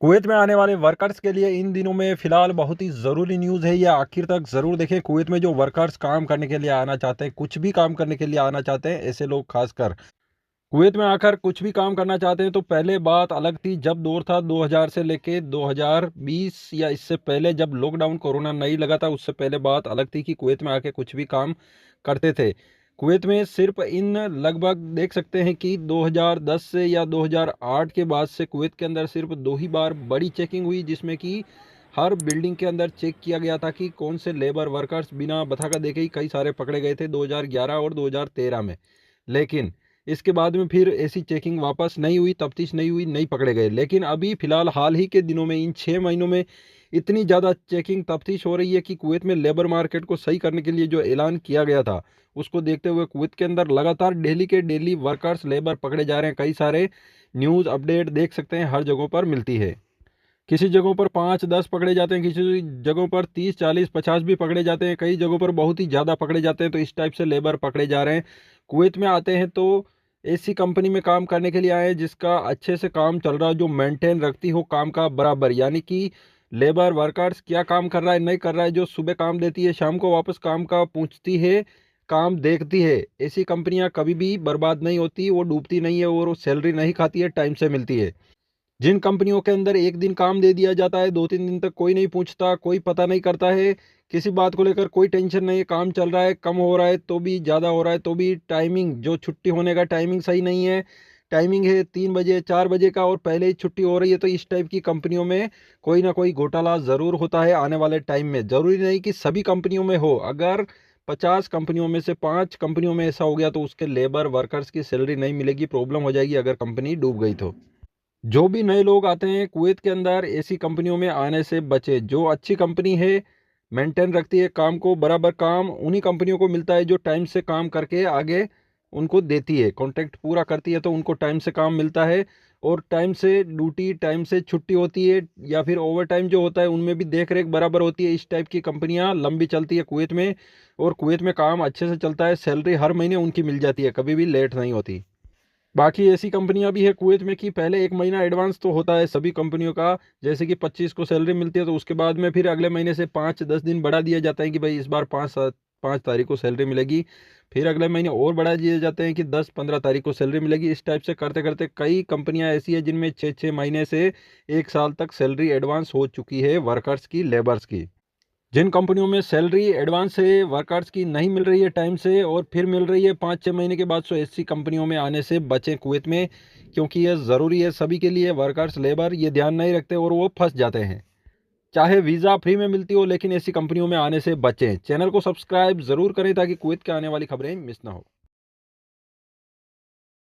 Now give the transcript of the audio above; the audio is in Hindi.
कुवैत में आने वाले वर्कर्स के लिए इन दिनों में फ़िलहाल बहुत ही ज़रूरी न्यूज़ है, ये आखिर तक ज़रूर देखें। कुवैत में जो वर्कर्स काम करने के लिए आना चाहते हैं, कुछ भी काम करने के लिए आना चाहते हैं, ऐसे लोग खासकर कुवैत में आकर कुछ भी काम करना चाहते हैं, तो पहले बात अलग थी। जब दौर था 2000 से लेके 2020 या इससे पहले जब लॉकडाउन कोरोना नहीं लगा था, उससे पहले बात अलग थी कि कुवैत में आके कुछ भी काम करते थे। कुवैत में सिर्फ इन लगभग देख सकते हैं कि 2010 से या 2008 के बाद से कुवैत के अंदर सिर्फ 2 ही बार बड़ी चेकिंग हुई, जिसमें कि हर बिल्डिंग के अंदर चेक किया गया था कि कौन से लेबर वर्कर्स बिना बता देखे ही कई सारे पकड़े गए थे 2011 और 2013 में। लेकिन इसके बाद में फिर ऐसी चेकिंग वापस नहीं हुई, तफ्तीश नहीं हुई, नहीं पकड़े गए। लेकिन अभी फ़िलहाल हाल ही के दिनों में इन 6 महीनों में इतनी ज़्यादा चेकिंग तफ्तीश हो रही है कि कुवैत में लेबर मार्केट को सही करने के लिए जो ऐलान किया गया था, उसको देखते हुए कुवैत के अंदर लगातार डेली के डेली वर्कर्स लेबर पकड़े जा रहे हैं। कई सारे न्यूज़ अपडेट देख सकते हैं, हर जगहों पर मिलती है। किसी जगहों पर 5-10 पकड़े जाते हैं, किसी जगहों पर 30-40-50 भी पकड़े जाते हैं, कई जगहों पर बहुत ही ज़्यादा पकड़े जाते हैं। तो इस टाइप से लेबर पकड़े जा रहे हैं। कुवैत में आते हैं तो ऐसी कंपनी में काम करने के लिए आए हैं जिसका अच्छे से काम चल रहा हो, जो मेंटेन रखती हो काम का बराबर, यानी कि लेबर वर्कर्स क्या काम कर रहा है नहीं कर रहा है, जो सुबह काम देती है शाम को वापस काम का पूछती है, काम देखती है। ऐसी कंपनियां कभी भी बर्बाद नहीं होती, वो डूबती नहीं है और सैलरी नहीं खाती है, टाइम से मिलती है। जिन कंपनियों के अंदर एक दिन काम दे दिया जाता है, 2-3 दिन तक कोई नहीं पूछता, कोई पता नहीं करता है, किसी बात को लेकर कोई टेंशन नहीं है, काम चल रहा है, कम हो रहा है तो भी, ज़्यादा हो रहा है तो भी, टाइमिंग जो छुट्टी होने का टाइमिंग सही नहीं है, टाइमिंग है 3 बजे 4 बजे का और पहले ही छुट्टी हो रही है, तो इस टाइप की कंपनियों में कोई ना कोई घोटाला ज़रूर होता है आने वाले टाइम में। ज़रूरी नहीं कि सभी कंपनियों में हो, अगर 50 कंपनियों में से 5 कंपनियों में ऐसा हो गया तो उसके लेबर वर्कर्स की सैलरी नहीं मिलेगी, प्रॉब्लम हो जाएगी अगर कंपनी डूब गई तो। जो भी नए लोग आते हैं कुवैत के अंदर, ऐसी कंपनियों में आने से बचे। जो अच्छी कंपनी है, मेंटेन रखती है काम को बराबर, काम उन्हीं कंपनियों को मिलता है जो टाइम से काम करके आगे उनको देती है, कॉन्ट्रैक्ट पूरा करती है, तो उनको टाइम से काम मिलता है और टाइम से ड्यूटी, टाइम से छुट्टी होती है, या फिर ओवर टाइम जो होता है उनमें भी देख रेख बराबर होती है। इस टाइप की कंपनियां लंबी चलती है कुवैत में, और कुवैत में काम अच्छे से चलता है, सैलरी हर महीने उनकी मिल जाती है, कभी भी लेट नहीं होती। बाकी ऐसी कंपनियां भी है कुवैत में कि पहले 1 महीना एडवांस तो होता है सभी कंपनियों का। जैसे कि 25 को सैलरी मिलती है तो उसके बाद में फिर अगले महीने से 5-10 दिन बढ़ा दिया जाता है कि भाई इस बार 5 तारीख को सैलरी मिलेगी। फिर अगले महीने और बढ़ा दिए जाते हैं कि 10-15 तारीख को सैलरी मिलेगी। इस टाइप से करते करते कई कंपनियां ऐसी है जिनमें 6-6 महीने से 1 साल तक सैलरी एडवांस हो चुकी है वर्कर्स की, लेबर्स की। जिन कंपनियों में सैलरी एडवांस से वर्कर्स की नहीं मिल रही है टाइम से और फिर मिल रही है 5-6 महीने के बाद, सो ऐसी कंपनियों में आने से बचें कुवैत में, क्योंकि ये ज़रूरी है सभी के लिए। वर्कर्स लेबर ये ध्यान नहीं रखते और वो फंस जाते हैं। चाहे वीज़ा फ्री में मिलती हो, लेकिन ऐसी कंपनियों में आने से बचें। चैनल को सब्सक्राइब ज़रूर करें ताकि कुवैत के आने वाली खबरें मिस ना हो।